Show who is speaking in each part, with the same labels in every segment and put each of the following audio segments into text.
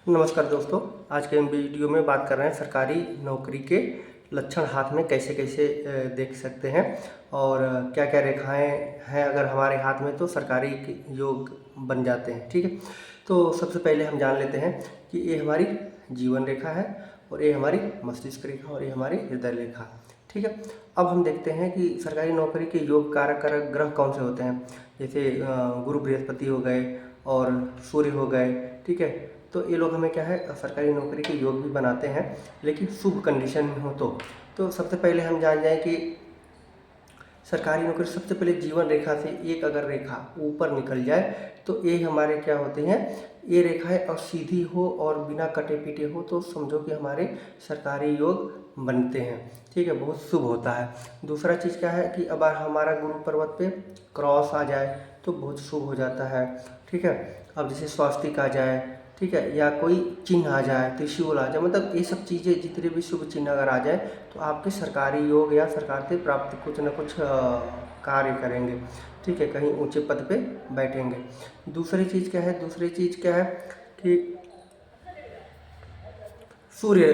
Speaker 1: नमस्कार दोस्तों। आज के वीडियो में बात कर रहे हैं सरकारी नौकरी के लक्षण हाथ में कैसे कैसे देख सकते हैं और क्या क्या रेखाएं हैं अगर हमारे हाथ में तो सरकारी योग बन जाते हैं। ठीक है, तो सबसे पहले हम जान लेते हैं कि ये हमारी जीवन रेखा है और ये हमारी मस्तिष्क रेखा और ये हमारी हृदय रेखा। ठीक है, अब हम देखते हैं कि सरकारी नौकरी के योग कारक ग्रह कौन से होते हैं। जैसे गुरु बृहस्पति हो गए और सूर्य हो गए। ठीक है, तो ये लोग हमें क्या है सरकारी नौकरी के योग भी बनाते हैं, लेकिन शुभ कंडीशन में हो तो सबसे पहले हम जान जाएं कि सरकारी नौकरी सबसे पहले जीवन रेखा से एक अगर रेखा ऊपर निकल जाए तो ये हमारे क्या होते हैं, ये रेखाएं और सीधी हो और बिना कटे पीटे हो तो समझो कि हमारे सरकारी योग बनते हैं। ठीक है, बहुत शुभ होता है। दूसरा चीज़ क्या है कि अब हमारा गुरु पर्वत पे क्रॉस आ जाए तो बहुत शुभ हो जाता है। ठीक है, अब जैसे स्वास्तिक आ जाए, ठीक है, या कोई चिन्ह आ जाए, त्रिशूल आ जाए, मतलब ये सब चीज़ें जितने भी शुभ चिन्ह अगर आ जाए तो आपके सरकारी योग या सरकार से प्राप्त कुछ न कुछ कार्य करेंगे। ठीक है, कहीं ऊंचे पद पे बैठेंगे। दूसरी चीज़ क्या है कि सूर्य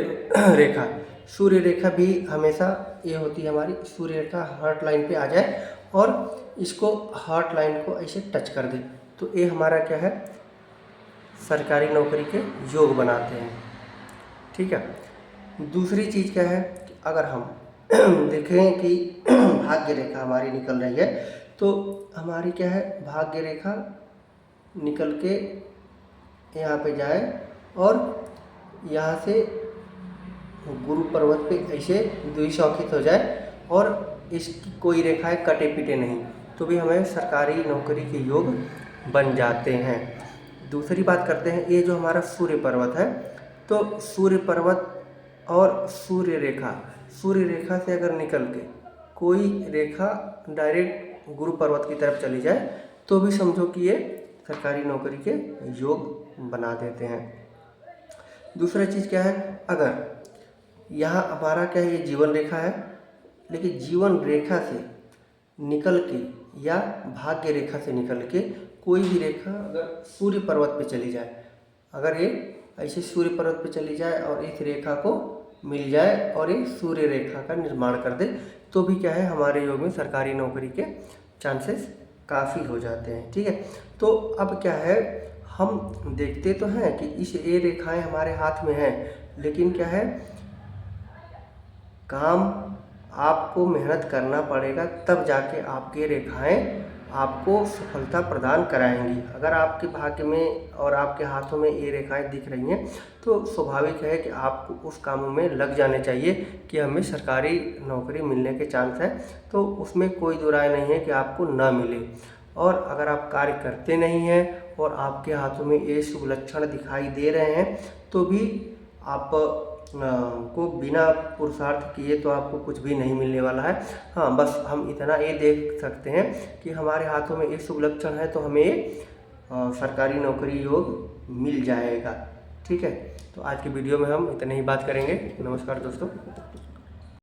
Speaker 1: रेखा सूर्य रेखा भी हमेशा ये होती है हमारी। सूर्य रेखा हार्ट लाइन पे आ जाए और इसको हार्ट लाइन को ऐसे टच कर दे तो ये हमारा क्या है, सरकारी नौकरी के योग बनाते हैं। ठीक है, दूसरी चीज़ क्या है कि अगर हम देखें कि भाग्य रेखा हमारी निकल रही है तो हमारी क्या है, भाग्य रेखा निकल के यहाँ पे जाए और यहाँ से गुरु पर्वत पे ऐसे द्विशौखित हो जाए और इसकी कोई रेखाएं कटे पिटे नहीं तो भी हमें सरकारी नौकरी के योग बन जाते हैं। दूसरी बात करते हैं, ये जो हमारा सूर्य पर्वत है तो सूर्य पर्वत और सूर्य रेखा से अगर निकल के कोई रेखा डायरेक्ट गुरु पर्वत की तरफ चली जाए तो भी समझो कि ये सरकारी नौकरी के योग बना देते हैं। दूसरा चीज़ क्या है, अगर यहाँ हमारा क्या है, ये जीवन रेखा है, लेकिन जीवन रेखा से निकल के या भाग्य रेखा से निकल के कोई भी रेखा अगर सूर्य पर्वत पे चली जाए, अगर ये ऐसे सूर्य पर्वत पे चली जाए और इस रेखा को मिल जाए और ये सूर्य रेखा का निर्माण कर दे तो भी क्या है, हमारे योग में सरकारी नौकरी के चांसेस काफ़ी हो जाते हैं। ठीक है, तो अब क्या है, हम देखते तो हैं कि इस ये रेखाएं हमारे हाथ में हैं, लेकिन क्या है, काम आपको मेहनत करना पड़ेगा तब जाके आपकी रेखाएं आपको सफलता प्रदान कराएंगी। अगर आपके भाग्य में और आपके हाथों में ये रेखाएं दिख रही हैं तो स्वाभाविक है कि आपको उस काम में लग जाने चाहिए कि हमें सरकारी नौकरी मिलने के चांस है, तो उसमें कोई दो राय नहीं है कि आपको ना मिले। और अगर आप कार्य करते नहीं हैं और आपके हाथों में ये शुभ लक्षण दिखाई दे रहे हैं तो भी आप को बिना पुरुषार्थ किए तो आपको कुछ भी नहीं मिलने वाला है। हाँ, बस हम इतना ये देख सकते हैं कि हमारे हाथों में ये शुभ लक्षण है तो हमें सरकारी नौकरी योग मिल जाएगा। ठीक है, तो आज की वीडियो में हम इतने ही बात करेंगे। नमस्कार दोस्तों।